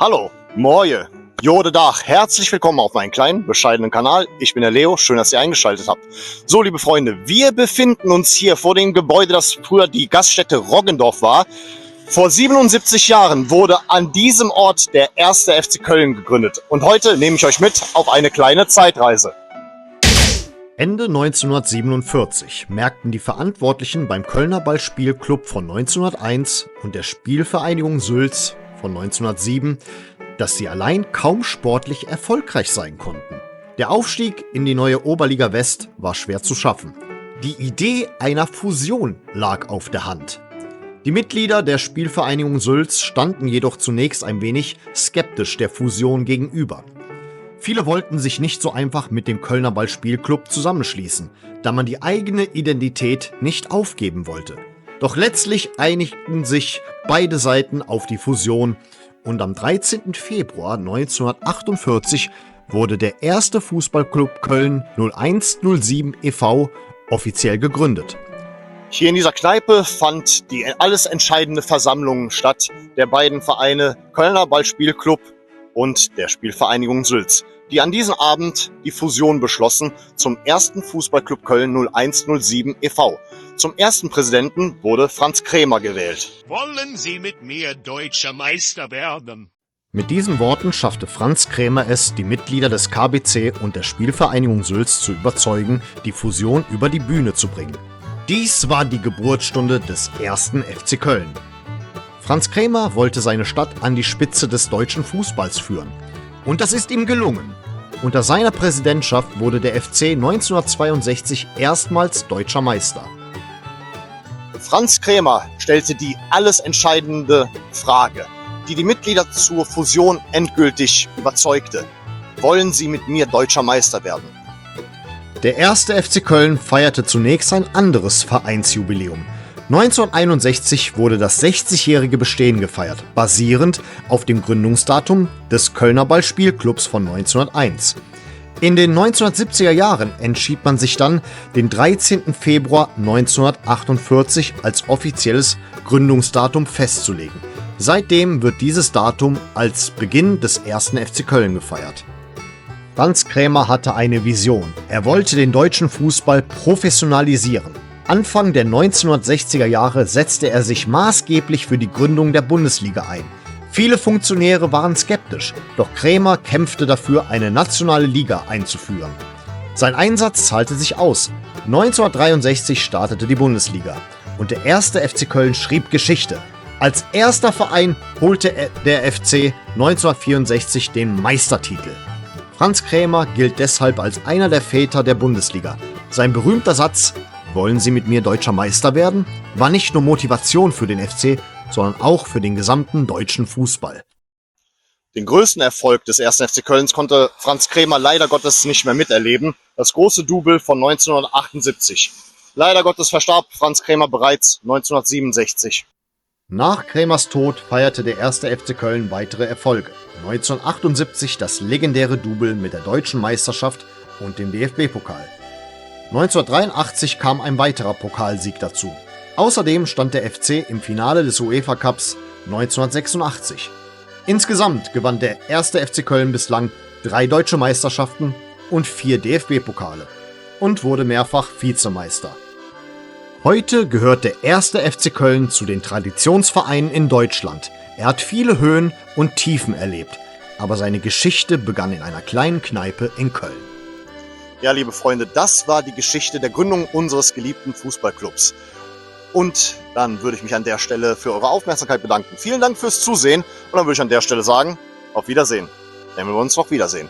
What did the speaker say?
Hallo, Moje, Jode Dach, herzlich willkommen auf meinem kleinen, bescheidenen Kanal. Ich bin der Leo, schön, dass ihr eingeschaltet habt. So, liebe Freunde, wir befinden uns hier vor dem Gebäude, das früher die Gaststätte Roggendorf war. Vor 77 Jahren wurde an diesem Ort der erste FC Köln gegründet. Und heute nehme ich euch mit auf eine kleine Zeitreise. Ende 1947 merkten die Verantwortlichen beim Kölner Ballspielclub von 1901 und der Spielvereinigung Sülz von 1907, dass sie allein kaum sportlich erfolgreich sein konnten. Der Aufstieg in die neue Oberliga West war schwer zu schaffen. Die Idee einer Fusion lag auf der Hand. Die Mitglieder der Spielvereinigung Sülz standen jedoch zunächst ein wenig skeptisch der Fusion gegenüber. Viele wollten sich nicht so einfach mit dem Kölner Ballspielclub zusammenschließen, da man die eigene Identität nicht aufgeben wollte. Doch letztlich einigten sich beide Seiten auf die Fusion und am 13. Februar 1948 wurde der erste Fußballclub Köln 0107 e.V. offiziell gegründet. Hier in dieser Kneipe fand die alles entscheidende Versammlung statt der beiden Vereine Kölner Ballspielclub und der Spielvereinigung Sülz, die an diesem Abend die Fusion beschlossen zum ersten Fußballclub Köln 0107 e.V. Zum ersten Präsidenten wurde Franz Krämer gewählt. Wollen Sie mit mir deutscher Meister werden? Mit diesen Worten schaffte Franz Krämer es, die Mitglieder des KBC und der Spielvereinigung Sülz zu überzeugen, die Fusion über die Bühne zu bringen. Dies war die Geburtsstunde des ersten FC Köln. Franz Krämer wollte seine Stadt an die Spitze des deutschen Fußballs führen. Und das ist ihm gelungen. Unter seiner Präsidentschaft wurde der FC 1962 erstmals deutscher Meister. Franz Krämer stellte die alles entscheidende Frage, die die Mitglieder zur Fusion endgültig überzeugte. Wollen Sie mit mir deutscher Meister werden? Der erste FC Köln feierte zunächst ein anderes Vereinsjubiläum. 1961 wurde das 60-jährige Bestehen gefeiert, basierend auf dem Gründungsdatum des Kölner Ballspielclubs von 1901. In den 1970er Jahren entschied man sich dann, den 13. Februar 1948 als offizielles Gründungsdatum festzulegen. Seitdem wird dieses Datum als Beginn des ersten FC Köln gefeiert. Franz Krämer hatte eine Vision. Er wollte den deutschen Fußball professionalisieren. Anfang der 1960er Jahre setzte er sich maßgeblich für die Gründung der Bundesliga ein. Viele Funktionäre waren skeptisch, doch Krämer kämpfte dafür, eine nationale Liga einzuführen. Sein Einsatz zahlte sich aus. 1963 startete die Bundesliga und der erste FC Köln schrieb Geschichte. Als erster Verein holte der FC 1964 den Meistertitel. Franz Krämer gilt deshalb als einer der Väter der Bundesliga. Sein berühmter Satz „Wollen Sie mit mir deutscher Meister werden?" war nicht nur Motivation für den FC, sondern auch für den gesamten deutschen Fußball. Den größten Erfolg des ersten FC Kölns konnte Franz Krämer leider Gottes nicht mehr miterleben, das große Double von 1978. Leider Gottes verstarb Franz Krämer bereits 1967. Nach Krämers Tod feierte der erste FC Köln weitere Erfolge. 1978 das legendäre Double mit der deutschen Meisterschaft und dem DFB-Pokal. 1983 kam ein weiterer Pokalsieg dazu. Außerdem stand der FC im Finale des UEFA Cups 1986. Insgesamt gewann der erste FC Köln bislang 3 deutsche Meisterschaften und 4 DFB-Pokale und wurde mehrfach Vizemeister. Heute gehört der erste FC Köln zu den Traditionsvereinen in Deutschland. Er hat viele Höhen und Tiefen erlebt, aber seine Geschichte begann in einer kleinen Kneipe in Köln. Ja, liebe Freunde, das war die Geschichte der Gründung unseres geliebten Fußballclubs. Und dann würde ich mich an der Stelle für eure Aufmerksamkeit bedanken. Vielen Dank fürs Zusehen und dann würde ich an der Stelle sagen, auf Wiedersehen. Wenn wir uns noch wiedersehen.